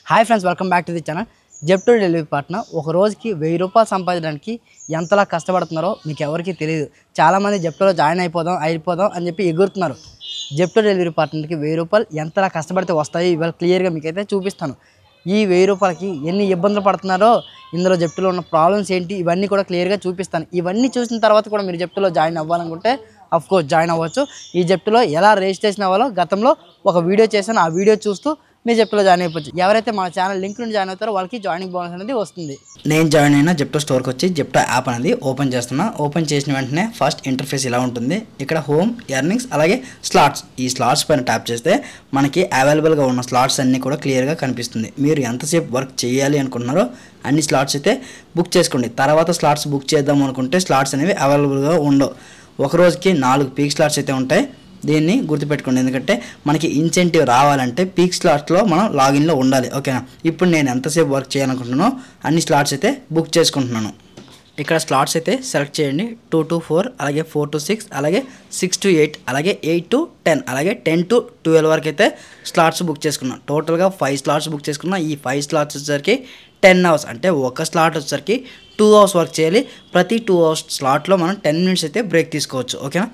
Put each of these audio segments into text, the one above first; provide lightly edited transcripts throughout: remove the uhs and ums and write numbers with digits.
Hi friends, welcome back to the channel. Zepto delivery partner ఒక రోజుకి 1000 రూపాయలు సంపాదించడానికి ఎంతలా కష్టపడుతున్నారో మీకు ఎవరికీ తెలియదు. చాలామంది జెప్టోలో జాయిన్ అయిపోదాం అని చెప్పి ఎగురుతున్నారు. జెప్టో డెలివరీ పార్ట్నర్కి 1000 రూపాయలు ఎంతలా కష్టపడితే వస్తాయి ఇవాళ క్లియర్గా మీకైతే చూపిస్తాను. ఈ 1000 రూపాయలకి ఎన్ని ఇబ్బందులు పడుతున్నారో, ఇందులో జెప్టోలో ఉన్న ప్రాబ్లమ్స్ ఏంటి, ఇవన్నీ కూడా క్లియర్గా చూపిస్తాను. ఇవన్నీ చూసిన తర్వాత కూడా మీరు జెప్టోలో జాయిన్ అవ్వాలనుకుంటే అఫ్కోర్స్ జాయిన్ అవ్వచ్చు. ఈ జెప్టోలో ఎలా రిజిస్ట్రేషన్ అవ్వాలో గతంలో ఒక వీడియో చేశాను. ఆ వీడియో చూస్తూ మీ జెప్టోలో జాయిన్ అయిపోవచ్చు. ఎవరైతే మా ఛానల్ లింక్ నుండి జాయిన్ అవుతారో వాళ్ళకి జాయినింగ్ బోనస్ అనేది వస్తుంది. నేను జాయిన్ అయిన జెప్టో స్టోర్కి వచ్చి జెప్టో యాప్ అనేది ఓపెన్ చేస్తున్నా. ఓపెన్ చేసిన వెంటనే ఫస్ట్ ఇంటర్ఫేస్ ఇలా ఉంటుంది. ఇక్కడ హోమ్, ఎర్నింగ్స్, అలాగే స్లాట్స్. ఈ స్లాట్స్ పైన ట్యాప్ చేస్తే మనకి అవైలబుల్గా ఉన్న స్లాట్స్ అన్నీ కూడా క్లియర్గా కనిపిస్తుంది. మీరు ఎంతసేపు వర్క్ చేయాలి అనుకుంటున్నారో అన్ని స్లాట్స్ అయితే బుక్ చేసుకోండి. తర్వాత స్లాట్స్ బుక్ చేద్దాం అనుకుంటే స్లాట్స్ అనేవి అవైలబుల్గా ఉండవు. ఒక రోజుకి 4 పీక్ స్లాట్స్ అయితే ఉంటాయి. దీన్ని గుర్తుపెట్టుకోండి, ఎందుకంటే మనకి ఇన్సెంటివ్ రావాలంటే పీక్ స్లాట్స్లో మనం లాగిన్లో ఉండాలి. ఓకేనా? ఇప్పుడు నేను ఎంతసేపు వర్క్ చేయాలనుకుంటున్నానో అన్ని స్లాట్స్ అయితే బుక్ చేసుకుంటున్నాను. ఇక్కడ స్లాట్స్ అయితే సెలెక్ట్ చేయండి. 2 to 4, అలాగే 4 to 6, అలాగే 6 to 8, అలాగే 8 to 10, అలాగే 10 to 12 వరకు అయితే స్లాట్స్ బుక్ చేసుకున్నాను. టోటల్గా 5 స్లాట్స్ బుక్ చేసుకున్నాను. ఈ 5 స్లాట్స్ వచ్చేసరికి 10 అవర్స్, అంటే ఒక స్లాట్ వచ్చేసరికి 2 అవర్స్ వర్క్ చేయాలి. ప్రతి 2 అవర్స్ స్లాట్లో మనం 10 మినిట్స్ అయితే బ్రేక్ తీసుకోవచ్చు. ఓకేనా?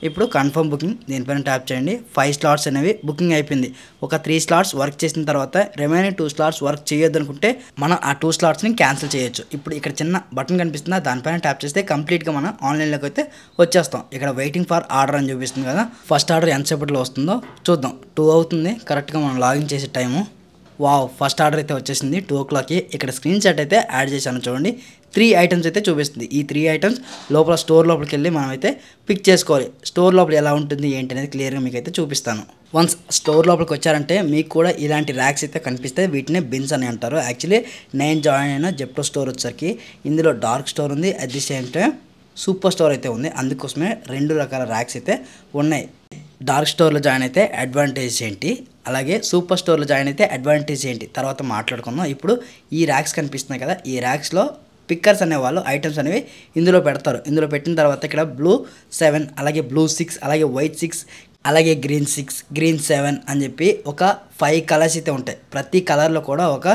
ఇప్పుడు కన్ఫర్మ్ బుకింగ్ దీనిపైన ట్యాప్ చేయండి. 5 స్లాట్స్ అనేవి బుకింగ్ అయిపోయింది. ఒక 3 స్లాట్స్ వర్క్ చేసిన తర్వాత రిమైనింగ్ 2 స్లాట్స్ వర్క్ చేయొద్దు అనుకుంటే మనం ఆ 2 స్లాట్స్ని క్యాన్సిల్ చేయొచ్చు. ఇప్పుడు ఇక్కడ చిన్న బటన్ కనిపిస్తుందా, దానిపైన ట్యాప్ చేస్తే కంప్లీట్గా మనం ఆన్లైన్లోకి అయితే వచ్చేస్తాం. ఇక్కడ వెయిటింగ్ ఫర్ ఆర్డర్ అని చూపిస్తుంది కదా, ఫస్ట్ ఆర్డర్ ఎంతసేపట్లో వస్తుందో చూద్దాం. 2 అవుతుంది కరెక్ట్గా మనం లాగిన్ చేసే టైము. వావ్, ఫస్ట్ ఆర్డర్ అయితే వచ్చేసింది 2 o'clockకి. ఇక్కడ స్క్రీన్ షాట్ అయితే యాడ్ చేశాను చూడండి. 3 ఐటమ్స్ అయితే చూపిస్తుంది. ఈ 3 ఐటమ్స్ లోపల స్టోర్ లోపలికి వెళ్ళి మనం అయితే పిక్ చేసుకోవాలి. స్టోర్ లోపల ఎలా ఉంటుంది ఏంటి అనేది క్లియర్గా మీకు అయితే చూపిస్తాను. వన్స్ స్టోర్ లోపలికి వచ్చారంటే మీకు కూడా ఇలాంటి ర్యాక్స్ అయితే కనిపిస్తాయి. వీటిని బిన్స్ అని అంటారు. యాక్చువల్లీ నేను జాయిన్ అయిన జెప్టో స్టోర్ వచ్చేసరికి ఇందులో డార్క్ స్టోర్ ఉంది, at the same time super store అయితే ఉంది. అందుకోసమే 2 రకాల ర్యాక్స్ అయితే ఉన్నాయి. డార్క్ స్టోర్లో జాయిన్ అయితే అడ్వాంటేజ్ ఏంటి, అలాగే సూపర్ స్టోర్లో జాయిన్ అయితే అడ్వాంటేజ్ ఏంటి తర్వాత మాట్లాడుకుందాం. ఇప్పుడు ఈ ర్యాక్స్ కనిపిస్తున్నాయి కదా, ఈ ర్యాక్స్లో పిక్కర్స్ అనేవాళ్ళు ఐటమ్స్ అనేవి ఇందులో పెడతారు. ఇందులో పెట్టిన తర్వాత ఇక్కడ బ్లూ 7, అలాగే బ్లూ 6, అలాగే వైట్ 6, అలాగే గ్రీన్ 6, గ్రీన్ 7 అని చెప్పి ఒక 5 కలర్స్ అయితే ఉంటాయి. ప్రతి కలర్లో కూడా ఒక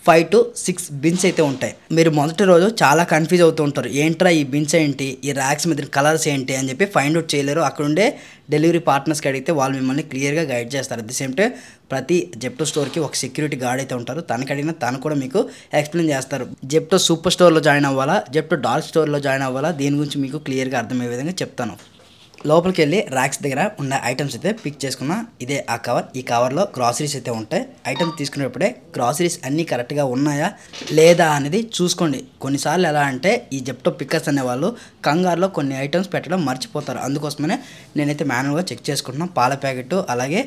5 to 6 బిన్స్ అయితే ఉంటాయి. మీరు మొదటి రోజు చాలా కన్ఫ్యూజ్ అవుతూ ఉంటారు, ఏంట్రా ఈ బిన్స్ ఏంటి, ఈ ర్యాక్స్ మీద కలర్స్ ఏంటి అని చెప్పి ఫైండ్ అవుట్ చేయలేరు. అక్కడ ఉండే డెలివరీ పార్ట్నర్స్కి అడిగితే వాళ్ళు మిమ్మల్ని క్లియర్గా గైడ్ చేస్తారు. అట్ ది సేమ్ టైం ప్రతి జెప్టో స్టోర్కి ఒక సెక్యూరిటీ గార్డ్ అయితే ఉంటారు. తనకి అడిగినా తను కూడా మీకు ఎక్స్ప్లెయిన్ చేస్తారు. జెప్టో సూపర్ స్టోర్లో జాయిన్ అవ్వాలా, జెప్టో డార్క్ స్టోర్లో జాయిన్ అవ్వాలా, దీని గురించి మీకు క్లియర్గా అర్థమయ్యే విధంగా చెప్తాను. లోపలికి వెళ్ళి ర్యాక్స్ దగ్గర ఉన్న ఐటమ్స్ అయితే పిక్ చేసుకున్నా. ఇదే ఆ కవర్. ఈ కవర్లో గ్రాసరీస్ అయితే ఉంటాయి. ఐటమ్స్ తీసుకునేటప్పుడే గ్రాసరీస్ అన్నీ కరెక్ట్గా ఉన్నాయా లేదా అనేది చూసుకోండి. కొన్నిసార్లు ఎలా అంటే ఈ జెప్టో పిక్కర్స్ అనేవాళ్ళు కంగారులో కొన్ని ఐటమ్స్ పెట్టడం మర్చిపోతారు. అందుకోసమనే నేనైతే మాన్యువల్గా చెక్ చేసుకుంటున్నాను. పాల ప్యాకెట్, అలాగే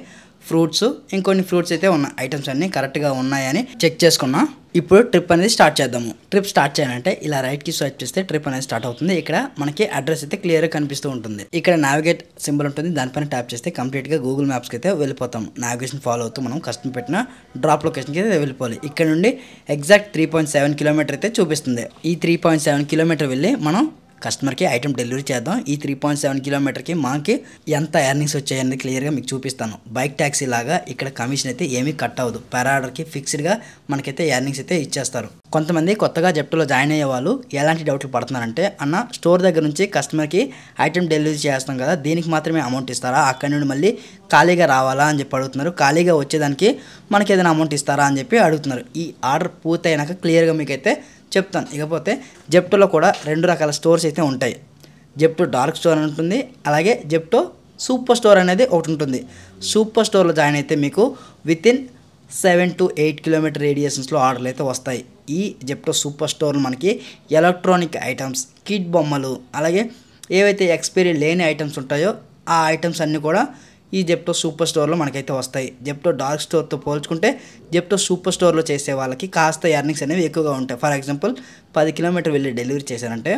ఫ్రూట్స్, ఇంకొన్ని ఫ్రూట్స్ అయితే ఉన్న ఐటమ్స్ అన్నీ కరెక్ట్గా ఉన్నాయని చెక్ చేసుకున్నా. ఇప్పుడు ట్రిప్ అనేది స్టార్ట్ చేద్దాము. ట్రిప్ స్టార్ట్ చేయాలంటే ఇలా రైట్కి స్వైప్ చేస్తే ట్రిప్ అనేది స్టార్ట్ అవుతుంది. ఇక్కడ మనకి అడ్రస్ అయితే క్లియర్గా కనిపిస్తూ ఉంటుంది. ఇక్కడ నావిగేట్ సింబల్ ఉంటుంది, దానిపైన ట్యాప్ చేస్తే కంప్లీట్గా గూగుల్ మ్యాప్స్కి అయితే వెళ్ళిపోతాం. నావిగేషన్ ఫాలో అవుతూ మనం కస్టమర్ పెట్టిన డ్రాప్ లొకేషన్కి అయితే వెళ్ళిపోవాలి. ఇక్కడ నుండి ఎగ్జాక్ట్ 3.7 కిలోమీటర్ అయితే చూపిస్తుంది. ఈ 3.7 కిలోమీటర్ వెళ్ళి మనం కస్టమర్కి ఐటమ్ డెలివరీ చేద్దాం. ఈ 3.7 కిలోమీటర్కి మనకి ఎంత ఎర్నింగ్స్ వచ్చాయనేది క్లియర్గా మీకు చూపిస్తాను. బైక్ ట్యాక్సీ లాగా ఇక్కడ కమిషన్ అయితే ఏమీ కట్ అవ్వదు. పర్ ఆర్డర్కి ఫిక్స్డ్గా మనకైతే ఎర్నింగ్స్ అయితే ఇచ్చేస్తారు. కొంతమంది కొత్తగా జెప్టోలో జాయిన్ అయ్యే వాళ్ళు ఎలాంటి డౌట్లు పడుతున్నారంటే, అన్న స్టోర్ దగ్గర నుంచి కస్టమర్కి ఐటమ్ డెలివరీ చేస్తాం కదా, దీనికి మాత్రమే అమౌంట్ ఇస్తారా, అక్కడ నుండి మళ్ళీ ఖాళీగా రావాలా అని చెప్పి అడుగుతున్నారు. ఖాళీగా వచ్చేదానికి మనకి ఏదైనా అమౌంట్ ఇస్తారా అని చెప్పి అడుగుతున్నారు. ఈ ఆర్డర్ పూర్తయినాక క్లియర్గా మీకైతే చెప్తాను. ఇకపోతే జెప్టోలో కూడా 2 రకాల స్టోర్స్ అయితే ఉంటాయి. జెప్టో డార్క్ స్టోర్ అని ఉంటుంది, అలాగే జెప్టో సూపర్ స్టోర్ అనేది ఒకటి ఉంటుంది. సూపర్ స్టోర్లో జాయిన్ అయితే మీకు వితిన్ 7 to 8 కిలోమీటర్ రేడియేషన్స్లో ఆర్డర్లు అయితే వస్తాయి. ఈ జెప్టో సూపర్ స్టోర్లో మనకి ఎలక్ట్రానిక్ ఐటమ్స్, కిడ్ బొమ్మలు, అలాగే ఏవైతే ఎక్స్పైరీ లేని ఐటమ్స్ ఉంటాయో ఆ ఐటమ్స్ అన్నీ కూడా ఈ జెప్టో సూపర్ స్టోర్లో మనకైతే వస్తాయి. జెప్టో డార్క్ స్టోర్తో పోల్చుకుంటే జెప్టో సూపర్ స్టోర్లో చేసే వాళ్ళకి కాస్త ఎర్నింగ్స్ అనేవి ఎక్కువగా ఉంటాయి. ఫర్ ఎగ్జాంపుల్ 10 కిలోమీటర్ వెళ్ళి డెలివరీ చేశారంటే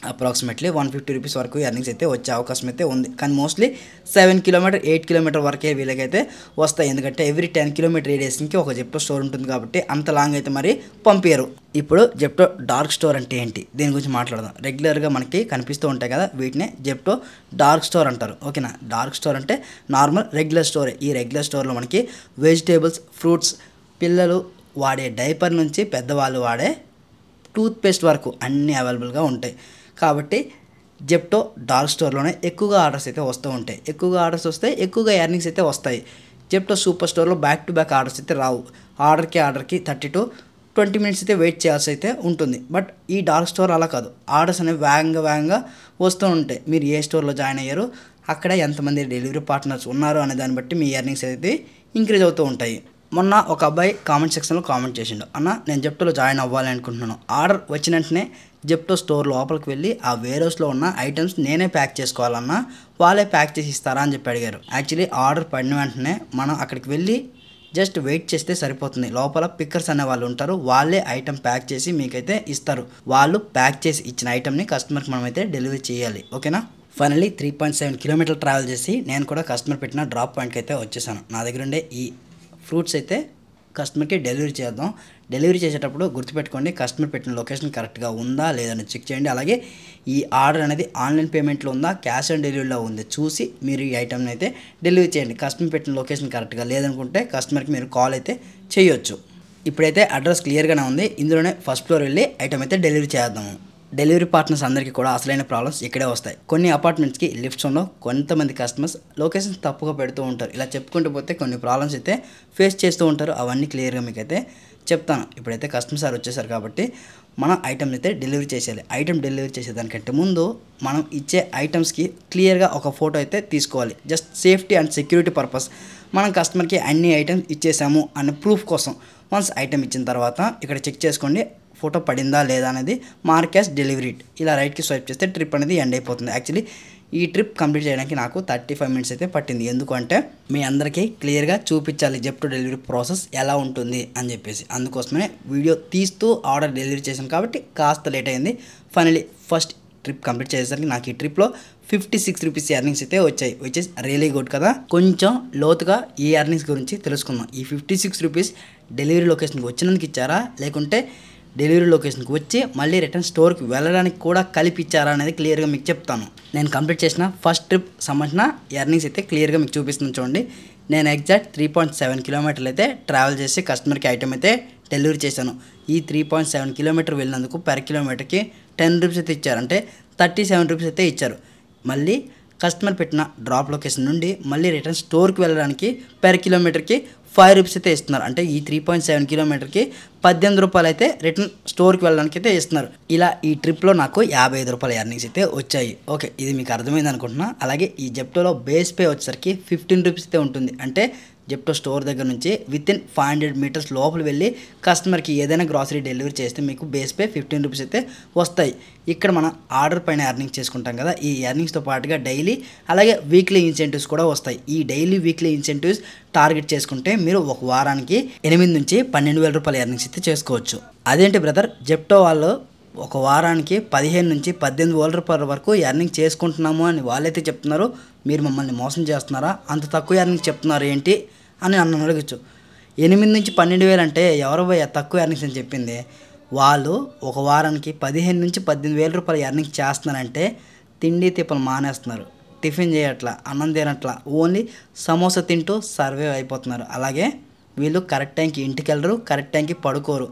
అప్రాక్సిమేట్లీ 150 రూపీస్ వరకు ఎర్నింగ్స్ అయితే వచ్చే అవకాశం అయితే ఉంది. కానీ మోస్ట్లీ 7 కిలోమీటర్ 8 కిలోమీటర్ వరకే వీళ్ళకైతే వస్తాయి. ఎందుకంటే ఎవ్రీ 10 కిలోమీటర్ రేడియస్కి ఒక జెప్టో స్టోర్ ఉంటుంది కాబట్టి అంత లాంగ్ అయితే మరి పంపించరు. ఇప్పుడు జెప్టో డార్క్ స్టోర్ అంటే ఏంటి, దీని గురించి మాట్లాడదాం. రెగ్యులర్గా మనకి కనిపిస్తూ ఉంటాయి కదా, వీటినే జెప్టో డార్క్ స్టోర్ అంటారు. ఓకేనా? డార్క్ స్టోర్ అంటే నార్మల్ రెగ్యులర్ స్టోరే. ఈ రెగ్యులర్ స్టోర్లో మనకి వెజిటేబుల్స్, ఫ్రూట్స్, పిల్లలు వాడే డైపర్ నుంచి పెద్దవాళ్ళు వాడే టూత్పేస్ట్ వరకు అన్నీ అవైలబుల్గా ఉంటాయి. కాబట్టి జెప్టో డార్క్ స్టోర్లోనే ఎక్కువగా ఆర్డర్స్ అయితే వస్తూ ఉంటాయి. ఎక్కువగా ఆర్డర్స్ వస్తే ఎక్కువగా ఎర్నింగ్స్ అయితే వస్తాయి. జెప్టో సూపర్ స్టోర్లో బ్యాక్ టు బ్యాక్ ఆర్డర్స్ అయితే రావు. ఆర్డర్కి 30 to 20 minutes అయితే వెయిట్ చేయాల్సి అయితే ఉంటుంది. బట్ ఈ డార్క్ స్టోర్ అలా కాదు, ఆర్డర్స్ అనేవి వేగంగా వస్తూ ఉంటాయి. మీరు ఏ స్టోర్లో జాయిన్ అయ్యారో అక్కడ ఎంతమంది డెలివరీ పార్ట్నర్స్ ఉన్నారు అనే దాన్ని బట్టి మీ ఎర్నింగ్స్ అయితే ఇంక్రీజ్ అవుతూ ఉంటాయి. మొన్న ఒక అబ్బాయి కామెంట్ సెక్షన్లో కామెంట్ చేసిండు, అన్న నేను జెప్టోలో జాయిన్ అవ్వాలి అనుకుంటున్నాను, ఆర్డర్ వచ్చిన వెంటనే జెప్టో స్టోర్ లోపలికి వెళ్ళి ఆ వేర్హౌస్లో ఉన్న ఐటమ్స్ నేనే ప్యాక్ చేసుకోవాలన్నా వాళ్ళే ప్యాక్ చేసి ఇస్తారా అని చెప్పి అడిగారు. యాక్చువల్లీ ఆర్డర్ పడిన వెంటనే మనం అక్కడికి వెళ్ళి జస్ట్ వెయిట్ చేస్తే సరిపోతుంది. లోపల పిక్కర్స్ అనే వాళ్ళు ఉంటారు, వాళ్ళే ఐటమ్ ప్యాక్ చేసి మీకైతే ఇస్తారు. వాళ్ళు ప్యాక్ చేసి ఇచ్చిన ఐటమ్ని కస్టమర్కి మనమైతే డెలివరీ చేయాలి. ఓకేనా. ఫైనల్లీ 3.7 kilometers ట్రావెల్ చేసి నేను కూడా కస్టమర్ పెట్టిన డ్రాప్ పాయింట్కి అయితే వచ్చేసాను. నా దగ్గర ఉండే ఈ ఫ్రూట్స్ అయితే కస్టమర్కి డెలివరీ చేద్దాం. డెలివరీ చేసేటప్పుడు గుర్తుపెట్టుకోండి, కస్టమర్ పెట్టిన లొకేషన్ కరెక్ట్గా ఉందా లేదని చెక్ చేయండి. అలాగే ఈ ఆర్డర్ అనేది ఆన్లైన్ పేమెంట్లో ఉందా, క్యాష్ ఆన్ డెలివరీలో ఉంది చూసి మీరు ఈ ఐటమ్ని అయితే డెలివరీ చేయండి. కస్టమర్ పెట్టిన లొకేషన్ కరెక్ట్గా లేదనుకుంటే కస్టమర్కి మీరు కాల్ అయితే చేయొచ్చు. ఇప్పుడైతే అడ్రస్ క్లియర్గానే ఉంది. ఇందులోనే ఫస్ట్ ఫ్లోర్ వెళ్ళి ఐటమ్ అయితే డెలివరీ చేద్దాము. డెలివరీ పార్ట్నర్స్ అందరికీ కూడా అసలైన ప్రాబ్లమ్స్ ఇక్కడే వస్తాయి. కొన్ని అపార్ట్మెంట్స్కి లిఫ్ట్స్లో కొంతమంది కస్టమర్స్ లొకేషన్స్ తప్పుగా పెడుతూ ఉంటారు. ఇలా చెప్పుకుంటూ పోతే కొన్ని ప్రాబ్లమ్స్ అయితే ఫేస్ చేస్తూ ఉంటారు. అవన్నీ క్లియర్గా మీకు అయితే చెప్తాను. ఇప్పుడైతే కస్టమర్ సార్ వచ్చేసారు కాబట్టి మనం ఐటమ్ని అయితే డెలివరీ చేసేయాలి. ఐటమ్ డెలివరీ చేసేదానికంటే ముందు మనం ఇచ్చే ఐటమ్స్కి క్లియర్గా ఒక ఫోటో అయితే తీసుకోవాలి. Just safety and security purpose మనం కస్టమర్కి అన్ని ఐటమ్స్ ఇచ్చేసాము అనే ప్రూఫ్ కోసం. వన్స్ ఐటమ్ ఇచ్చిన తర్వాత ఇక్కడ చెక్ చేసుకోండి, ఫోటో పడిందా లేదా అనేది మార్క్ యాస్ డెలివరీడ్. ఇలా రైట్కి స్వైప్ చేస్తే ట్రిప్ అనేది ఎండ్ అయిపోతుంది. యాక్చువల్లీ ఈ ట్రిప్ కంప్లీట్ చేయడానికి నాకు 35 minutes అయితే పట్టింది. ఎందుకంటే మీ అందరికీ క్లియర్గా చూపించాలి జెప్టో డెలివరీ ప్రాసెస్ ఎలా ఉంటుంది అని చెప్పేసి. అందుకోసమే వీడియో తీస్తూ ఆర్డర్ డెలివరీ చేశాను కాబట్టి కాస్త లేట్ అయింది. ఫైనలీ ఫస్ట్ ట్రిప్ కంప్లీట్ చేసేసరికి నాకు ఈ ట్రిప్లో 56 rupees ఎర్నింగ్స్ అయితే వచ్చాయి, విచ్ ఇస్ రియలీ గుడ్ కదా. కొంచెం లోతుగా ఈ ఎర్నింగ్స్ గురించి తెలుసుకుందాం. ఈ 56 rupees డెలివరీ లొకేషన్కి వచ్చినందుకు ఇచ్చారా, లేకుంటే డెలివరీ లొకేషన్కి వచ్చి మళ్ళీ రిటర్న్ స్టోర్కి వెళ్ళడానికి కూడా కలిపి ఇచ్చారా అనేది క్లియర్గా మీకు చెప్తాను. నేను కంప్లీట్ చేసిన ఫస్ట్ ట్రిప్ సంబంధించిన ఎర్నింగ్స్ అయితే క్లియర్గా మీకు చూపిస్తున్నాను చూడండి. నేను ఎగ్జాక్ట్ 3.7 kilometers అయితే ట్రావెల్ చేసి కస్టమర్కి ఐటమ్ అయితే డెలివరీ చేశాను. ఈ 3.7 kilometers వెళ్ళినందుకు పర్ కిలోమీటర్కి 10 rupees అయితే ఇచ్చారు, అంటే 37 rupees అయితే ఇచ్చారు. మళ్ళీ కస్టమర్ పెట్టిన డ్రాప్ లొకేషన్ నుండి మళ్ళీ రిటర్న్ స్టోర్కి వెళ్ళడానికి పర్ కిలోమీటర్కి 5 rupees అయితే ఇస్తున్నారు. అంటే ఈ 3.7 kilometers 18 రూపాయలు అయితే రిటర్న్ స్టోర్కి వెళ్ళడానికి అయితే ఇస్తున్నారు. ఇలా ఈ ట్రిప్లో నాకు 55 రూపాయల ఎర్నింగ్స్ అయితే వచ్చాయి. ఓకే, ఇది మీకు అర్థమైంది అనుకుంటున్నా. అలాగే ఈ జెప్టోలో బేస్ పే వచ్చేసరికి 15 rupees అయితే ఉంటుంది. అంటే జెప్టో స్టోర్ దగ్గర నుంచి వితిన్ 500 meters లోపల వెళ్ళి కస్టమర్కి ఏదైనా గ్రాసరీ డెలివరీ చేస్తే మీకు బేస్ పే 15 rupees అయితే వస్తాయి. ఇక్కడ మనం ఆర్డర్ పైన ఎర్నింగ్స్ చేసుకుంటాం కదా, ఈ ఎర్నింగ్స్తో పాటుగా డైలీ అలాగే వీక్లీ ఇన్సెంటివ్స్ కూడా వస్తాయి. ఈ డైలీ వీక్లీ ఇన్సెంటివ్స్ టార్గెట్ చేసుకుంటే మీరు ఒక వారానికి 8 నుంచి 12,000 రూపాయల ఎర్నింగ్స్ అయితే చేసుకోవచ్చు. అదేంటి బ్రదర్, జెప్టో వాళ్ళు ఒక వారానికి 15 నుంచి 18,000 రూపాయల వరకు ఎర్నింగ్ చేసుకుంటున్నాము అని వాళ్ళైతే చెప్తున్నారు, మీరు మమ్మల్ని మోసం చేస్తున్నారా, అంత తక్కువ ఎర్నింగ్ చెప్తున్నారు ఏంటి అని నన్ను అడగచ్చు. 8 నుంచి 12,000 అంటే ఎవరు తక్కువ ఎర్నింగ్స్ అని చెప్పింది. వాళ్ళు ఒక వారానికి 15 నుంచి 18,000 రూపాయల ఎర్నింగ్ చేస్తున్నారంటే తిండి తిప్పలు మానేస్తున్నారు, టిఫిన్ చేయట్లా, అన్నం తినట్లా, ఓన్లీ సమోసా తింటూ సర్వైవ్ అయిపోతున్నారు. అలాగే వీళ్ళు కరెక్ట్ టైంకి ఇంటికి వెళ్ళరు, కరెక్ట్ టైంకి పడుకోరు.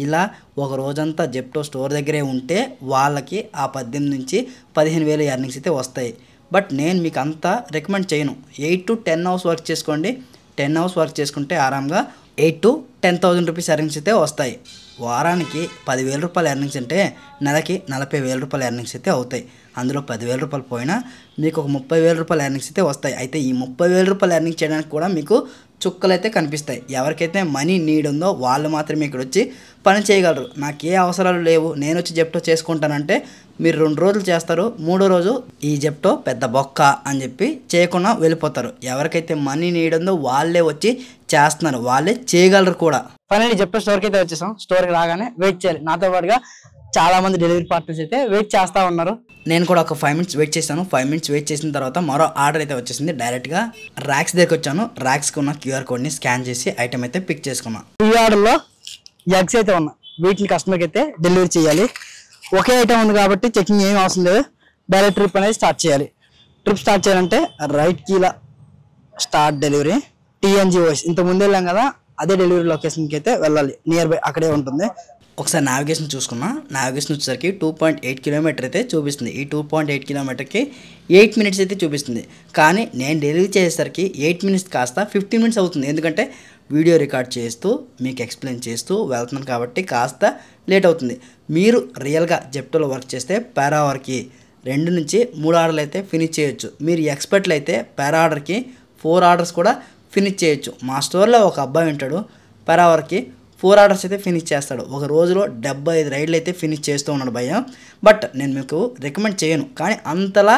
ఇలా ఒక రోజంతా జెప్టో స్టోర్ దగ్గరే ఉంటే వాళ్ళకి ఆ 18 నుంచి 15,000 ఎర్నింగ్స్ అయితే వస్తాయి. బట్ నేను మీకు అంతా రికమెండ్ చేయను. 8 to 10 hours వర్క్ చేసుకోండి. 10 hours వర్క్ చేసుకుంటే ఆరాంగా 8,000 to 10,000 రూపీస్ ఎర్నింగ్స్ అయితే వస్తాయి. వారానికి 10,000 రూపాయల ఎర్నింగ్స్ అంటే నెలకి 40,000 రూపాయల ఎర్నింగ్స్ అయితే అవుతాయి. అందులో 10,000 రూపాయలు పోయినా మీకు ఒక 30,000 రూపాయల ఎర్నింగ్స్ అయితే వస్తాయి. అయితే ఈ 30,000 రూపాయల ఎర్నింగ్ చేయడానికి కూడా మీకు చుక్కలు అయితే కనిపిస్తాయి. ఎవరికైతే మనీ నీడ్ ఉందో వాళ్ళు మాత్రమే ఇక్కడ వచ్చి పని చేయగలరు. నాకు ఏ అవసరాలు లేవు, నేను వచ్చి జెప్టో చేసుకుంటానంటే మీరు 2 రోజులు చేస్తారు, 3వ రోజు ఈ జెప్టో పెద్ద బొక్క అని చెప్పి చేయకుండా వెళ్ళిపోతారు. ఎవరికైతే మనీ నీడ్ ఉందో వాళ్ళే వచ్చి చేస్తున్నారు, వాళ్ళే చేయగలరు కూడా. ఫైనల్లీ జెప్టో స్టోర్కి అయితే వచ్చేసాం. స్టోర్కి రాగానే వెయిట్ చేయాలి. నాతో పాటుగా చాలా మంది డెలివరీ పార్ట్నర్స్ అయితే వెయిట్ చేస్తూ ఉన్నారు. నేను కూడా ఒక 5 minutes వెయిట్ చేశాను. 5 minutes వెయిట్ చేసిన తర్వాత మరో ఆర్డర్ అయితే వచ్చేసింది. డైరెక్ట్గా ర్యాక్స్ దగ్గరికి వచ్చాను. ర్యాక్స్కి ఉన్న QR కోడ్ని స్కాన్ చేసి ఐటమ్ అయితే పిక్ చేసుకున్నాను. ఈ ఆర్డర్లో ఎగ్స్ అయితే ఉన్నాయి, వీటిని కస్టమర్కి అయితే డెలివరీ చేయాలి. ఒకే ఐటమ్ ఉంది కాబట్టి చెకింగ్ ఏం అవసరం లేదు, డైరెక్ట్ ట్రిప్ అనేది స్టార్ట్ చేయాలి. ట్రిప్ స్టార్ట్ చేయాలంటే రైట్కి ఇలా స్టార్ట్ డెలివరీ TNG వాయిస్ ఇంతకుముందు వెళ్ళాం కదా, అదే డెలివరీ లొకేషన్కి అయితే వెళ్ళాలి, నియర్ బై అక్కడే ఉంటుంది. ఒకసారి నావిగేషన్ చూసుకున్నా, నావిగేషన్ వచ్చేసరికి 2.8 కిలోమీటర్ అయితే చూపిస్తుంది. ఈ 2.8 కిలోమీటర్కి 8 మినిట్స్ అయితే చూపిస్తుంది. కానీ నేను డెలివరీ చేసేసరికి 8 మినిట్స్ కాస్త 15 మినిట్స్ అవుతుంది. ఎందుకంటే వీడియో రికార్డ్ చేస్తూ మీకు ఎక్స్ప్లెయిన్ చేస్తూ వెళ్తున్నాను కాబట్టి కాస్త లేట్ అవుతుంది. మీరు రియల్గా జెప్టోలో వర్క్ చేస్తే పర్ అవర్కి 2 నుంచి 3 ఆర్డర్లు అయితే ఫినిష్ చేయొచ్చు. మీరు ఎక్స్పర్ట్లు అయితే పర్ ఆర్డర్కి 4 ఆర్డర్స్ కూడా ఫినిష్ చేయొచ్చు. మా స్టోర్లో ఒక అబ్బాయి ఉంటాడు, పర్ అవర్కి 4 ఆర్డర్స్ అయితే ఫినిష్ చేస్తాడు. ఒక రోజులో 75 రైడ్లు అయితే ఫినిష్ చేస్తూ ఉన్నాడు భయ్య. బట్ నేను మీకు రికమెండ్ చేయను, కానీ అంతలా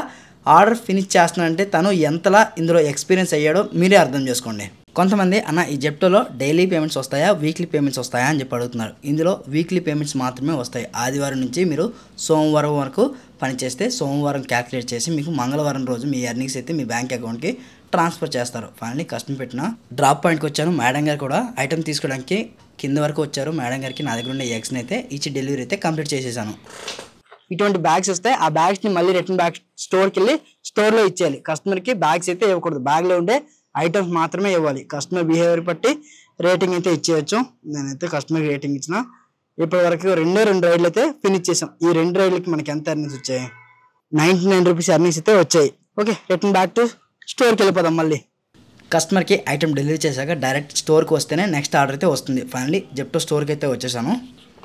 ఆర్డర్ ఫినిష్ చేస్తున్నానంటే తను ఎంతలా ఇందులో ఎక్స్పీరియన్స్ అయ్యాడో మీరే అర్థం చేసుకోండి. కొంతమంది అన్న ఈ జెప్టోలో డైలీ పేమెంట్స్ వస్తాయా, వీక్లీ పేమెంట్స్ వస్తాయా అని చెప్పి అడుగుతున్నారు. ఇందులో వీక్లీ పేమెంట్స్ మాత్రమే వస్తాయి. ఆదివారం నుంచి మీరు సోమవారం వరకు పనిచేస్తే సోమవారం క్యాలిక్యులేట్ చేసి మీకు మంగళవారం రోజు మీ ఎర్నింగ్స్ అయితే మీ బ్యాంక్ అకౌంట్కి ట్రాన్స్ఫర్ చేస్తారు. ఫైనల్లీ కస్టమర్ పెట్టిన డ్రాప్ పాయింట్కి వచ్చాను. మేడం గారు కూడా ఐటమ్ తీసుకోవడానికి కింద వరకు వచ్చారు. మేడం గారికి నా దగ్గర ఉండే ఎగ్స్ని అయితే ఇచ్చి డెలివరీ అయితే కంప్లీట్ చేసేసాను. ఇటువంటి బ్యాగ్స్ వస్తాయి, ఆ బ్యాగ్స్ని మళ్ళీ రిటర్న్ బ్యాగ్ స్టోర్కి వెళ్ళి స్టోర్లో ఇచ్చేయాలి. కస్టమర్కి బ్యాగ్స్ అయితే ఇవ్వకూడదు, బ్యాగ్లో ఉండే ఐటమ్స్ మాత్రమే ఇవ్వాలి. కస్టమర్ బిహేవియర్ బట్టి రేటింగ్ అయితే ఇచ్చేయచ్చు. నేనైతే కస్టమర్కి రేటింగ్ ఇచ్చిన. ఇప్పటి వరకు 2 రైడ్లు అయితే ఫినిష్ చేసాం. ఈ 2 రైడ్లకి మనకి ఎంత ఎర్నింగ్స్ వచ్చాయి? 99 రూపీస్ ఎర్నింగ్స్ అయితే వచ్చాయి. ఓకే, రిటర్న్ బ్యాక్ టు స్టోర్కి వెళ్ళిపోదాం. మళ్ళీ కస్టమర్కి ఐటమ్ డెలివరీ చేశాక డైరెక్ట్ స్టోర్కి వస్తేనే నెక్స్ట్ ఆర్డర్ అయితే వస్తుంది. ఫైనల్లీ జెప్టో స్టోర్కి అయితే వచ్చేసాను.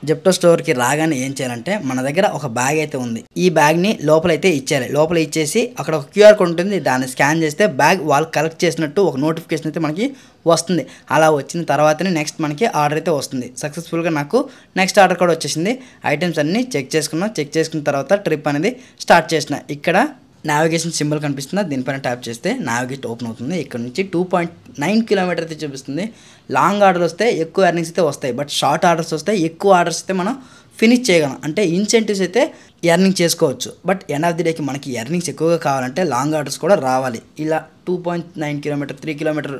జెప్టో స్టోర్కి రాగానే ఏం చేయాలంటే మన దగ్గర ఒక బ్యాగ్ అయితే ఉంది. ఈ బ్యాగ్ని లోపలైతే ఇచ్చేయాలి. లోపల ఇచ్చేసి అక్కడ ఒక క్యూఆర్ కోడ్ ఉంటుంది, దాన్ని స్కాన్ చేస్తే బ్యాగ్ వాళ్ళు కలెక్ట్ చేసినట్టు ఒక నోటిఫికేషన్ అయితే మనకి వస్తుంది. అలా వచ్చిన తర్వాతనే నెక్స్ట్ మనకి ఆర్డర్ అయితే వస్తుంది. సక్సెస్ఫుల్గా నాకు నెక్స్ట్ ఆర్డర్ కూడా వచ్చేసింది. ఐటమ్స్ అన్నీ చెక్ చేసుకున్న తర్వాత ట్రిప్ అనేది స్టార్ట్ చేసిన. ఇక్కడ నావిగేషన్ సింబల్ కనిపిస్తుందా, దీనిపైన ట్యాప్ చేస్తే నావిగేట్ ఓపెన్ అవుతుంది. ఇక్కడ నుంచి 2.9 కిలోమీటర్ అయితే చూపిస్తుంది. లాంగ్ ఆర్డర్ వస్తే ఎక్కువ ఎర్నింగ్స్ అయితే వస్తాయి, బట్ షార్ట్ ఆర్డర్స్ వస్తే ఎక్కువ ఆర్డర్స్ అయితే మనం ఫినిష్ చేయగలం. అంటే ఇన్సెంటివ్స్ అయితే ఎర్నింగ్ చేసుకోవచ్చు. బట్ ఎండ్ ఆఫ్ ది డేకి మనకి ఎర్నింగ్స్ ఎక్కువగా కావాలంటే లాంగ్ ఆర్డర్స్ కూడా రావాలి. ఇలా 2.9 కిలోమీటర్ 3 కిలోమీటర్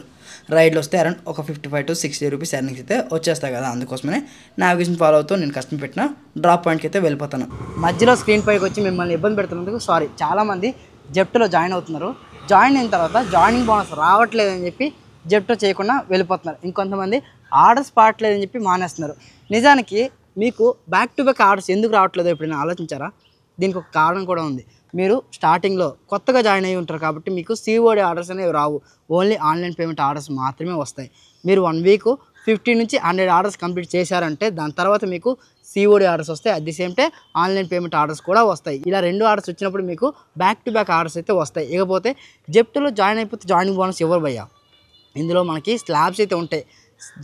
రైడ్లు వస్తే అరౌండ్ ఒక 55 to 60 రూపీస్ ఎర్నింగ్స్ అయితే వచ్చేస్తాయి కదా. అందుకోసమే నావిగేషన్ ఫాలో అవుతూ నేను కష్టం పెట్టిన డ్రాప్ పాయింట్కి అయితే వెళ్ళిపోతాను. మధ్యలో స్క్రీన్ పైకి వచ్చి మిమ్మల్ని ఇబ్బంది పెడుతున్నందుకు సారీ. చాలామంది జెప్టోలో జాయిన్ అవుతున్నారు, జాయిన్ అయిన తర్వాత జాయినింగ్ బోనస్ రావట్లేదని చెప్పి జెప్టో చేయకుండా వెళ్ళిపోతున్నారు. ఇంకొంతమంది ఆర్డర్స్ పాడట్లేదని చెప్పి మానేస్తున్నారు. నిజానికి మీకు బ్యాక్ టు బ్యాక్ ఆర్డర్స్ ఎందుకు రావట్లేదో ఎప్పుడైనా ఆలోచించారా? దీనికి ఒక కారణం కూడా ఉంది. మీరు స్టార్టింగ్లో కొత్తగా జాయిన్ అయ్యి ఉంటారు కాబట్టి మీకు సిఓడి ఆర్డర్స్ అనేవి రావు. ఓన్లీ ఆన్లైన్ పేమెంట్ ఆర్డర్స్ మాత్రమే వస్తాయి. మీరు 1 వీక్ 50 నుంచి 100 ఆర్డర్స్ కంప్లీట్ చేశారంటే దాని తర్వాత మీకు సిఓడి ఆర్డర్స్ వస్తాయి. At the same time online payment orders కూడా వస్తాయి. ఇలా 2 ఆర్డర్స్ వచ్చినప్పుడు మీకు బ్యాక్ టు బ్యాక్ ఆర్డర్స్ అయితే వస్తాయి. ఇకపోతే జెప్టోలో జాయిన్ అయిపోతే జాయినింగ్ బోనస్ ఎవరు భయ్యా? ఇందులో మనకి స్లాబ్స్ అయితే ఉంటాయి.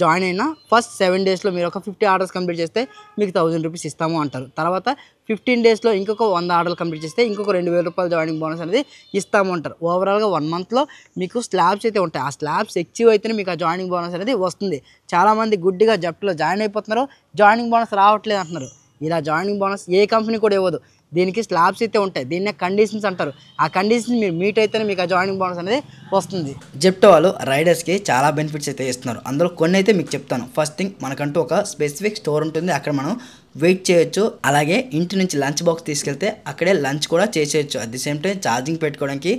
జాయిన్ అయిన ఫస్ట్ 7 డేస్లో మీరు ఒక 50 ఆర్డర్స్ కంప్లీట్ చేస్తే మీకు 1000 రూపీస్ ఇస్తాము అంటారు. తర్వాత 15 డేస్లో ఇంకొక 100 ఆర్డర్లు కంప్లీట్ చేస్తే ఇంకొక 2000 రూపాయలు జాయినింగ్ బోనస్ అనేది ఇస్తాము అంటారు. ఓవరాల్గా 1 మంత్లో మీకు స్లాబ్స్ అయితే ఉంటాయి. ఆ స్లాబ్స్ అచీవ్ అయితేనే మీకు ఆ జాయినింగ్ బోనస్ అనేది వస్తుంది. చాలామంది గుడ్డిగా జెప్టోలో జాయిన్ అయిపోతున్నారు, జాయినింగ్ బోనస్ రావట్లేదు అంటున్నారు. ఇలా జాయినింగ్ బోనస్ ఏ కంపెనీ కూడా ఇవ్వదు. దీనికి స్లాబ్స్ అయితే ఉంటాయి, దీన్నే కండిషన్స్ అంటారు. ఆ కండిషన్స్ మీరు మీట్ అయితేనే మీకు ఆ జాయినింగ్ బోనస్ అనేది వస్తుంది. జెప్టో వాళ్ళు రైడర్స్కి చాలా బెనిఫిట్స్ అయితే ఇస్తున్నారు. అందులో కొన్ని అయితే మీకు చెప్తాను. ఫస్ట్ థింగ్, మనకంటూ ఒక స్పెసిఫిక్ స్టోర్ ఉంటుంది, అక్కడ మనం వెయిట్ చేయొచ్చు. అలాగే ఇంటి నుంచి లంచ్ బాక్స్ తీసుకెళ్తే అక్కడే లంచ్ కూడా చేసేయచ్చు. At the same time charging పెట్టుకోవడానికి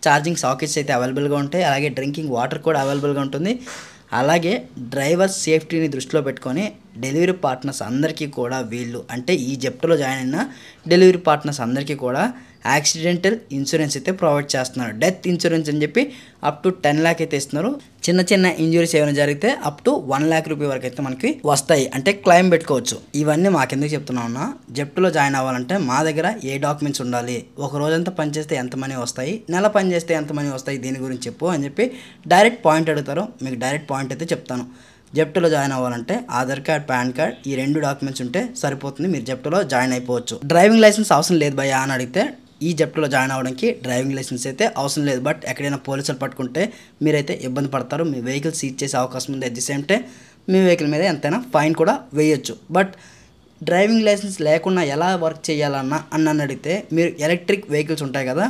ఛార్జింగ్ సాకెట్స్ అయితే అవైలబుల్గా ఉంటాయి. అలాగే డ్రింకింగ్ వాటర్ కూడా అవైలబుల్గా ఉంటుంది. అలాగే డ్రైవర్ సేఫ్టీని దృష్టిలో పెట్టుకొని డెలివరీ పార్ట్నర్స్ అందరికీ కూడా వీళ్ళు అంటే ఈ జెప్టోలో జాయిన్ అయిన డెలివరీ పార్ట్నర్స్ అందరికీ కూడా యాక్సిడెంటల్ ఇన్సూరెన్స్ అయితే ప్రొవైడ్ చేస్తున్నారు. డెత్ ఇన్సూరెన్స్ అని చెప్పి అప్ టు 10 lakh అయితే ఇస్తున్నారు. చిన్న ఇంజురీస్ ఏమైనా జరిగితే అప్ టు 1 lakh రూపీ వరకు అయితే మనకి వస్తాయి, అంటే క్లెయిమ్ పెట్టుకోవచ్చు. ఇవన్నీ మాకెందుకు చెప్తున్నా, జెప్టోలో జాయిన్ అవ్వాలంటే మా దగ్గర ఏ డాక్యుమెంట్స్ ఉండాలి, ఒక రోజంతా పని చేస్తే ఎంత మనీ వస్తాయి, నెల పని చేస్తే ఎంత మనీ వస్తాయి, దీని గురించి చెప్పు అని చెప్పి డైరెక్ట్ పాయింట్ అడుగుతారు. మీకు డైరెక్ట్ పాయింట్ అయితే చెప్తాను. జెప్టోలో జాయిన్ అవ్వాలంటే ఆధార్ కార్డ్, పాన్ కార్డ్ ఈ 2 డాక్యుమెంట్స్ ఉంటే సరిపోతుంది, మీరు జెప్టోలో జాయిన్ అయిపోవచ్చు. డ్రైవింగ్ లైసెన్స్ అవసరం లేదు భయ్యా అని అడిగితే ఈ జెప్టోలో జాయిన్ అవ్వడానికి డ్రైవింగ్ లైసెన్స్ అయితే అవసరం లేదు. బట్ ఎక్కడైనా పోలీసులు పట్టుకుంటే మీరైతే ఇబ్బంది పడతారు, మీ వెహికల్ సీజ్ చేసే అవకాశం ఉంది. At the same time me vehicle మీద ఎంతైనా ఫైన్ కూడా వేయొచ్చు. బట్ డ్రైవింగ్ లైసెన్స్ లేకుండా ఎలా వర్క్ చేయాలన్నా అని అడిగితే మీరు ఎలక్ట్రిక్ వెహికల్స్ ఉంటాయి కదా,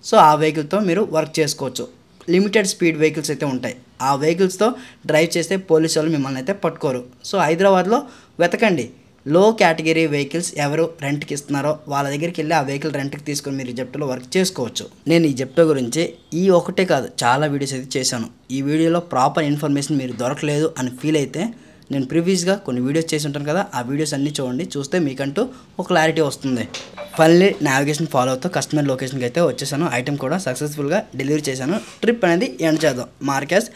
సో ఆ వెహికల్తో మీరు వర్క్ చేసుకోవచ్చు. లిమిటెడ్ స్పీడ్ వెహికల్స్ అయితే ఉంటాయి, ఆ వెహికల్స్తో డ్రైవ్ చేస్తే పోలీసు వాళ్ళు మిమ్మల్ని అయితే పట్టుకోరు. సో హైదరాబాద్లో వెతకండి, లో కేటగిరీ వెహికల్స్ ఎవరు రెంట్కి ఇస్తున్నారో వాళ్ళ దగ్గరికి వెళ్ళి ఆ వెహికల్ రెంట్కి తీసుకొని మీరు జెప్టోలో వర్క్ చేసుకోవచ్చు. నేను ఈ జెప్టో గురించి ఈ ఒకటే కాదు చాలా వీడియోస్ అయితే చేశాను. ఈ వీడియోలో ప్రాపర్ ఇన్ఫర్మేషన్ మీరు దొరకలేదు అని ఫీల్ అయితే నేను ప్రీవియస్గా కొన్ని వీడియోస్ చేసి ఉంటాను కదా, ఆ వీడియోస్ అన్నీ చూడండి. చూస్తే మీకంటూ ఒక క్లారిటీ వస్తుంది. ఫైనల్లీ నావిగేషన్ ఫాలో అవుతూ కస్టమర్ లొకేషన్కి అయితే వచ్చేసాను. ఐటెం కూడా సక్సెస్ఫుల్గా డెలివరీ చేశాను. ట్రిప్ అనేది ఎండ్ చేద్దాం. Markus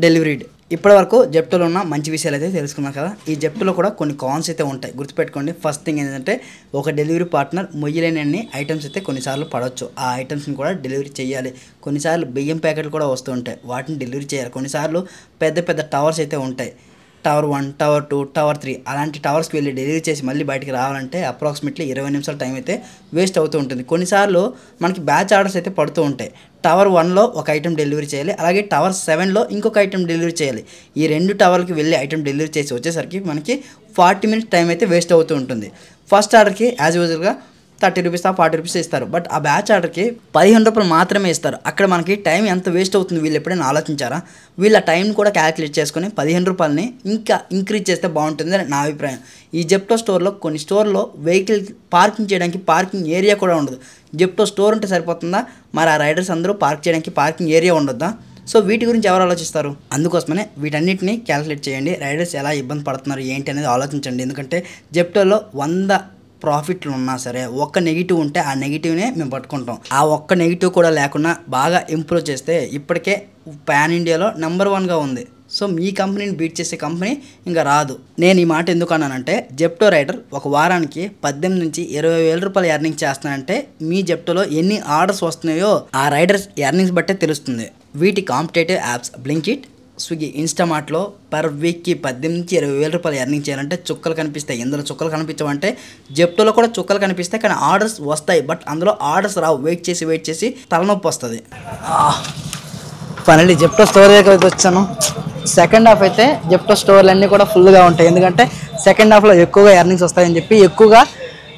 delivered. ఇప్పటివరకు జెప్టోలో ఉన్న మంచి విషయాలు అయితే తెలుసుకున్నాం కదా. ఈ జెప్టోలో కూడా కొన్ని కాన్స్ అయితే ఉంటాయి, గుర్తుపెట్టుకోండి. ఫస్ట్ థింగ్ ఏంటంటే ఒక డెలివరీ పార్ట్నర్ మొయ్యలేని అన్ని ఐటమ్స్ అయితే కొన్నిసార్లు పడవచ్చు. ఆ ఐటమ్స్ని కూడా డెలివరీ చేయాలి. కొన్నిసార్లు బియ్యం ప్యాకెట్లు కూడా వస్తూ ఉంటాయి, వాటిని డెలివరీ చేయాలి. కొన్నిసార్లు పెద్ద పెద్ద టవర్స్ అయితే ఉంటాయి, టవర్ 1, టవర్ 2, టవర్ 3 అలాంటి టవర్స్కి వెళ్ళి డెలివరీ చేసి మళ్ళీ బయటికి రావాలంటే అప్రాక్సిమేట్లీ 20 నిమిషాల టైం అయితే వేస్ట్ అవుతూ ఉంటుంది. కొన్నిసార్లు మనకి బ్యాచ్ ఆర్డర్స్ అయితే పడుతూ ఉంటాయి. టవర్ 1లో ఒక ఐటెం డెలివరీ చేయాలి, అలాగే టవర్ 7లో ఇంకొక ఐటెం డెలివరీ చేయాలి. ఈ 2 టవర్కి వెళ్ళి ఐటెం డెలివరీ చేసి వచ్చేసరికి మనకి 40 మినిట్స్ టైం అయితే వేస్ట్ అవుతూ ఉంటుంది. ఫస్ట్ ఆర్డర్కి యాజ్ యూజువల్గా 30 రూపీస్ 40 రూపీస్ ఇస్తారు, బట్ ఆ బ్యాచ్ ఆర్డర్కి 15 రూపాయలు మాత్రమే ఇస్తారు. అక్కడ మనకి టైం ఎంత వేస్ట్ అవుతుంది వీళ్ళు ఎప్పుడైనా ఆలోచించారా? వీళ్ళ టైం కూడా క్యాలిక్యులేట్ చేసుకొని 15 రూపాయలని ఇంకా ఇంక్రీజ్ చేస్తే బాగుంటుంది అని నా అభిప్రాయం. ఈ జెప్టో స్టోర్లో కొన్ని స్టోర్లో వెహికల్ పార్కింగ్ చేయడానికి పార్కింగ్ ఏరియా కూడా ఉండదు. జెప్టో స్టోర్ ఉంటే సరిపోతుందా? మరి ఆ రైడర్స్ అందరూ పార్క్ చేయడానికి పార్కింగ్ ఏరియా ఉండొద్దా? సో వీటి గురించి ఎవరు ఆలోచిస్తారు? అందుకోసమనే వీటన్నిటిని క్యాలిక్యులేట్ చేయండి. రైడర్స్ ఎలా ఇబ్బంది పడుతున్నారు ఏంటి అనేది ఆలోచించండి. ఎందుకంటే జెప్టోలో 100 ప్రాఫిట్లు ఉన్నా సరే ఒక్క నెగిటివ్ ఉంటే ఆ నెగిటివ్నే మేము పట్టుకుంటాం. ఆ ఒక్క నెగిటివ్ కూడా లేకుండా బాగా ఇంప్రూవ్ చేస్తే ఇప్పటికే పాన్ ఇండియాలో నెంబర్ 1గా ఉంది. సో మీ కంపెనీని బీట్ చేసే కంపెనీ ఇంకా రాదు. నేను ఈ మాట ఎందుకు అన్నానంటే జెప్టో రైడర్ ఒక వారానికి 18 నుంచి 20 వేల రూపాయలు ఎర్నింగ్ చేస్తున్నానంటే మీ జెప్టోలో ఎన్ని ఆర్డర్స్ వస్తున్నాయో ఆ రైడర్స్ ఎర్నింగ్స్ బట్టే తెలుస్తుంది. వీటి కాంపిటేటివ్ యాప్స్ బ్లింకిట్, స్విగ్గీ, ఇన్స్టామార్ట్లో పర్ వీక్కి 18 నుంచి 20 వేల రూపాయలు ఎర్నింగ్ చేయాలంటే చుక్కలు కనిపిస్తాయి. ఇందులో చుక్కలు కనిపించవంటే జెప్టోలో కూడా చుక్కలు కనిపిస్తాయి, కానీ ఆర్డర్స్ వస్తాయి. బట్ అందులో ఆర్డర్స్ రావు. వెయిట్ చేసి తలనొప్పి వస్తుంది. ఫైనల్లీ జెప్టో స్టోర్ దగ్గరికి వచ్చాను. సెకండ్ హాఫ్ అయితే జెప్టో స్టోర్లు అన్నీ కూడా ఫుల్గా ఉంటాయి, ఎందుకంటే సెకండ్ హాఫ్లో ఎక్కువగా ఎర్నింగ్స్ వస్తాయని చెప్పి ఎక్కువగా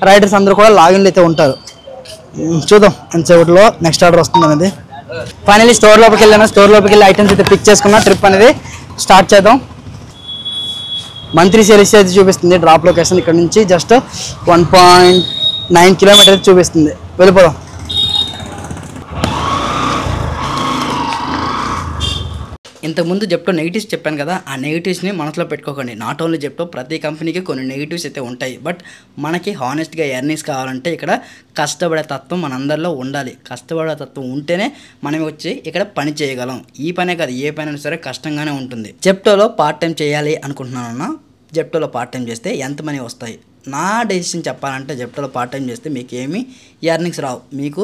రైడర్స్ అందరూ కూడా లాగిన్లు అయితే ఉంటారు. చూద్దాం ఎంతసేపట్లో నెక్స్ట్ ఆర్డర్ వస్తుంది అనేది. ఫైనల్లీ స్టోర్ లోపలికి వెళ్ళాను. స్టోర్ లోపలికి వెళ్ళి ఐటమ్స్ అయితే పిక్ చేసుకున్నా. ట్రిప్ అనేది స్టార్ట్ చేద్దాం. మంత్రి సేల్స్ అయితే చూపిస్తుంది డ్రాప్ లొకేషన్. ఇక్కడ నుంచి జస్ట్ 1.9 కిలోమీటర్ చూపిస్తుంది. వెళ్ళిపోదాం. ఇంతకుముందు జెప్టో నెగిటివ్స్ చెప్పాను కదా, ఆ నెగిటివ్స్ని మనసులో పెట్టుకోకండి. నాట్ ఓన్లీ జెప్టో, ప్రతి కంపెనీకి కొన్ని నెగిటివ్స్ అయితే ఉంటాయి. బట్ మనకి హానెస్ట్గా ఎర్నింగ్స్ కావాలంటే ఇక్కడ కష్టపడే తత్వం మనందరిలో ఉండాలి. కష్టపడే తత్వం ఉంటేనే మనం వచ్చి ఇక్కడ పని చేయగలం. ఈ పనే కాదు, ఏ పని అయినా సరే కష్టంగానే ఉంటుంది. జెప్టోలో పార్ట్ టైం చేయాలి అనుకుంటున్నానన్నా, జెప్టోలో పార్ట్ టైం చేస్తే ఎంత మనీ వస్తాయి? నా డెసిషన్ చెప్పాలంటే జెప్టోలో పార్ట్ టైం చేస్తే మీకు ఏమీ ఎర్నింగ్స్ రావు. మీకు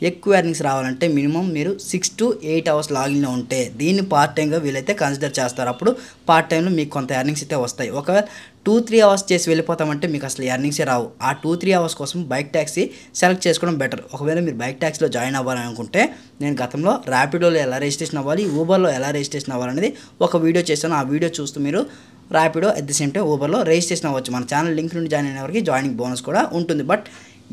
ఎక్కువ ఎర్నింగ్స్ రావాలంటే మినిమం మీరు 6 to 8 అవర్స్ లాగిన్లో ఉంటే దీన్ని పార్ట్ టైంగా వీళ్ళైతే కన్సిడర్ చేస్తారు. అప్పుడు పార్ట్ టైంలో మీకు కొంత ఎర్నింగ్స్ అయితే వస్తాయి. ఒకవేళ 2-3 అవర్స్ చేసి వెళ్ళిపోతామంటే మీకు అసలు ఎర్నింగ్సే రావు. ఆ 2-3 అవర్స్ కోసం బైక్ ట్యాక్సీ సెలెక్ట్ చేసుకోవడం బెటర్. ఒకవేళ మీరు బైక్ ట్యాక్సీలో జాయిన్ అవ్వాలనుకుంటే నేను గతంలో ర్యాపిడోలో ఎలా రిజిస్ట్రేషన్ అవ్వాలి, ఊబర్లో ఎలా రిజిస్ట్రేషన్ అవ్వాలనేది ఒక వీడియో చేశాను. ఆ వీడియో చూస్తూ మీరు Rapido at the same time ఊబర్లో రిజిస్ట్రేషన్ అవ్వచ్చు. మన ఛానల్ లింక్ నుండి జాయిన్ అయిన వారికి జాయినింగ్ బోనస్ కూడా ఉంటుంది. బట్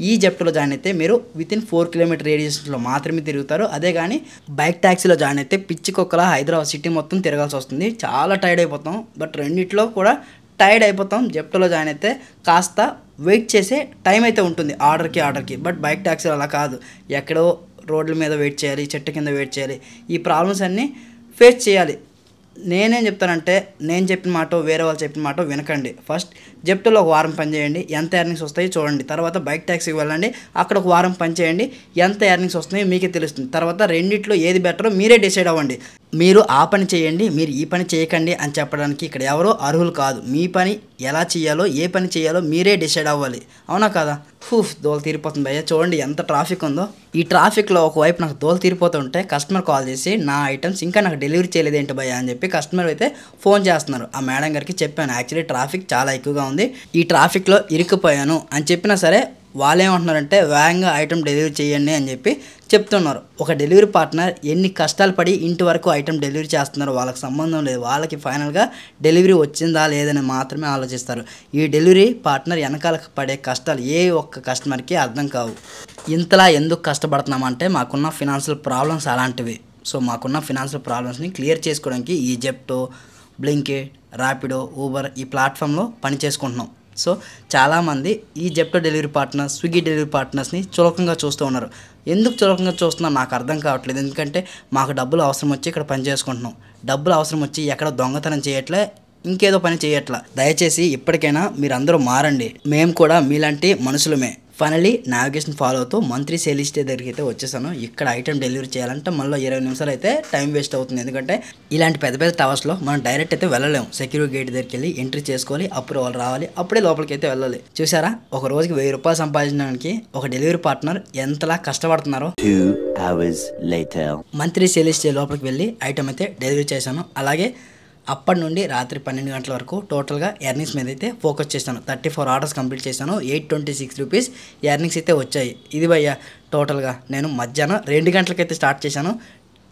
ఈ జెప్టోలో జాయిన్ అయితే మీరు వితిన్ 4 కిలోమీటర్ రేడియస్లో మాత్రమే తిరుగుతారు. అదే కానీ బైక్ ట్యాక్సీలో జాయిన్ అయితే పిచ్చికొక్కలా హైదరాబాద్ సిటీ మొత్తం తిరగాల్సి వస్తుంది. చాలా టైర్డ్ అయిపోతాం. బట్ రెండిట్లో కూడా టైర్డ్ అయిపోతాం. జెప్టోలో జాయిన్ అయితే కాస్త వెయిట్ చేసే టైం అయితే ఉంటుంది ఆర్డర్కి. బట్ బైక్ ట్యాక్సీలో అలా కాదు. ఎక్కడో రోడ్ల మీద వెయిట్ చేయాలి, చెట్టు కింద వెయిట్ చేయాలి. ఈ ప్రాబ్లమ్స్ అన్నీ ఫేస్ చేయాలి. నేనేం చెప్తానంటే నేను చెప్పిన మాట వేరే వాళ్ళు చెప్పిన మాట వినకండి. ఫస్ట్ జెప్టోలో ఒక వారం పని చేయండి, ఎంత ఎర్నింగ్స్ వస్తాయో చూడండి. తర్వాత బైక్ ట్యాక్సీకి వెళ్ళండి, అక్కడ ఒక వారం పని చేయండి, ఎంత ఎర్నింగ్స్ వస్తున్నాయో మీకే తెలుస్తుంది. తర్వాత రెండిట్లో ఏది బెటరో మీరే డిసైడ్ అవ్వండి. మీరు ఆ పని చేయండి, మీరు ఈ పని చేయకండి అని చెప్పడానికి ఇక్కడ ఎవరో అర్హులు కాదు. మీ పని ఎలా చేయాలో, ఏ పని చేయాలో మీరే డిసైడ్ అవ్వాలి. అవునా కదా? దోలు తీరిపోతుంది భయ్య. చూడండి ఎంత ట్రాఫిక్ ఉందో. ఈ ట్రాఫిక్లో ఒకవైపు నాకు దోలు తీరిపోతుంటే కస్టమర్ కాల్ చేసి నా ఐటమ్స్ ఇంకా నాకు డెలివరీ చేయలేదేంటి భయ్య అని చెప్పి కస్టమర్ అయితే ఫోన్ చేస్తున్నారు. ఆ మేడం గారికి చెప్పాను, యాక్చువల్లీ ట్రాఫిక్ చాలా ఎక్కువగా ఉంది, ఈ ట్రాఫిక్లో ఇరుక్కుపోయాను అని చెప్పినా సరే వాళ్ళు ఏమంటున్నారంటే వేగంగా ఐటమ్ డెలివరీ చేయండి అని చెప్పి చెప్తున్నారు. ఒక డెలివరీ పార్ట్నర్ ఎన్ని కష్టాలు పడి ఇంటి వరకు ఐటమ్ డెలివరీ చేస్తున్నారో వాళ్ళకి సంబంధం లేదు. వాళ్ళకి ఫైనల్గా డెలివరీ వచ్చిందా లేదని మాత్రమే ఆలోచిస్తారు. ఈ డెలివరీ పార్ట్నర్ వెనకాల పడే కష్టాలు ఏ ఒక్క కస్టమర్కి అర్థం కావు. ఇంతలా ఎందుకు కష్టపడుతున్నామంటే మాకున్న ఫినాన్షియల్ ప్రాబ్లమ్స్ అలాంటివి. సో మాకున్న ఫినాన్షియల్ ప్రాబ్లమ్స్ని క్లియర్ చేసుకోవడానికి ఈ జెప్టో, బ్లింకిట్, ర్యాపిడో, ఊబర్ ఈ ప్లాట్ఫామ్లో పని చేసుకుంటున్నాం. సో చాలామంది ఈ Zepto delivery partner, Swiggy delivery పార్ట్నర్స్ని చులకంగా చూస్తూ ఉన్నారు. ఎందుకు చులకంగా చూస్తున్నారు నాకు అర్థం కావట్లేదు. ఎందుకంటే మాకు డబ్బులు అవసరం వచ్చి ఇక్కడ పని చేసుకుంటున్నాం, డబ్బులు అవసరం వచ్చి ఎక్కడ దొంగతనం చేయట్లే, ఇంకేదో పని చేయట్లా. దయచేసి ఇప్పటికైనా మీరందరూ మారండి. మేము కూడా మీలాంటి మనుషులమే. ఫైనలీ నావిగేషన్ ఫాలో అవుతూ మంత్రి సేల్ స్టే దగ్గరికి అయితే వచ్చేసాను. ఇక్కడ ఐటమ్ డెలివరీ చేయాలంటే మళ్ళీ 20 నిమిషాలు అయితే టైం వేస్ట్ అవుతుంది. ఎందుకంటే ఇలాంటి పెద్ద పెద్ద టవర్స్లో మనం డైరెక్ట్ అయితే వెళ్ళలేము. సెక్యూరిటీ గేట్ దగ్గరికి వెళ్ళి ఎంట్రీ చేసుకోవాలి, అప్రూవల్ రావాలి, అప్పుడే లోపలికి అయితే వెళ్ళాలి. చూసారా, ఒక రోజుకి 1000 రూపాయలు సంపాదించడానికి ఒక డెలివరీ పార్ట్నర్ ఎంతలా కష్టపడుతున్నారో. 2 hours later మంత్రి సేల్ స్టే లోపలికి వెళ్ళి ఐటమ్ అయితే డెలివరీ చేశాను. అలాగే అప్పటి నుండి రాత్రి 12 గంటల వరకు టోటల్గా ఎర్నింగ్స్ మీద అయితే ఫోకస్ చేశాను. 34 ఆర్డర్స్ కంప్లీట్ చేశాను. 826 రూపీస్ ఎర్నింగ్స్ అయితే వచ్చాయి. ఇది భయ్యా టోటల్గా నేను మధ్యాహ్నం 2 గంటలకైతే స్టార్ట్ చేశాను,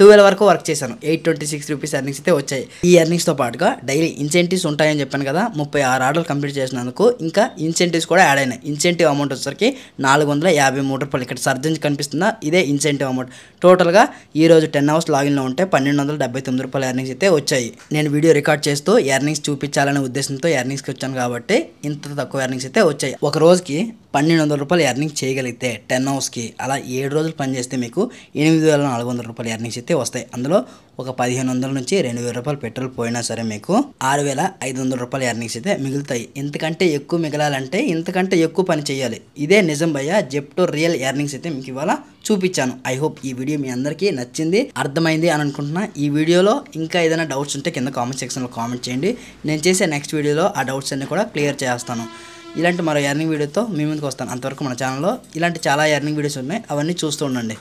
12 వరకు వర్క్ చేశాను. 826 రూపీస్ ఎర్నింగ్స్ అయితే వచ్చాయి. ఈ ఎర్నింగ్స్తో పాటుగా డైలీ ఇన్సెంటివ్స్ ఉంటాయని చెప్పాను కదా, 36 ఆర్డర్లు కంప్లీట్ చేసినందుకు ఇంకా ఇన్సెంటివ్స్ కూడా యాడ్ అయినాయి. ఇన్సెంటివ్ అమౌంట్ వచ్చేసరికి 453 రూపాయలు. ఇక్కడ సర్జన్ కనిపిస్తుందా, ఇదే ఇన్సెంటివ్ అమౌంట్. టోటల్గా ఈ రోజు 10 అవర్స్ లాగిన్లో ఉంటే 1279 రూపాయలు ఎర్నింగ్స్ అయితే వచ్చాయి. నేను వీడియో రికార్డ్ చేస్తూ ఎర్నింగ్స్ చూపించాలనే ఉద్దేశంతో ఎర్నింగ్స్కి వచ్చాను కాబట్టి ఇంత తక్కువ ఎర్నింగ్స్ అయితే వచ్చాయి. ఒక రోజుకి 1200 రూపాయలు ఎర్నింగ్ చేయగలిగితే 10 అవర్స్కి అలా 7 రోజులు పనిచేస్తే మీకు 8400 రూపాయలు ఎర్నింగ్స్ అయితే వస్తాయి. అందులో ఒక 1500 నుంచి 2000 రూపాయలు పెట్రోల్ పోయినా సరే మీకు 6500 రూపాయలు ఎర్నింగ్స్ అయితే మిగులుతాయి. ఇంతకంటే ఎక్కువ మిగలాలంటే ఇంతకంటే ఎక్కువ పని చేయాలి. ఇదే నిజం భయ్య. జెప్టో రియల్ ఎర్నింగ్స్ అయితే మీకు ఇవాళ చూపించాను. ఐ హోప్ ఈ వీడియో మీ అందరికీ నచ్చింది, అర్థమైంది అని అనుకుంటున్నా. ఈ వీడియోలో ఇంకా ఏదైనా డౌట్స్ ఉంటే కింద కామెంట్ సెక్షన్లో కామెంట్ చేయండి. నేను చేసే నెక్స్ట్ వీడియోలో ఆ డౌట్స్ అన్ని కూడా క్లియర్ చేస్తాను. ఇలాంటి మరో ఎర్నింగ్ వీడియోతో మీ ముందుకు వస్తాను. అంతవరకు మన ఛానల్లో ఇలాంటి చాలా ఎర్నింగ్ వీడియోస్ ఉన్నాయి, అవన్నీ చూస్తూ ఉండండి.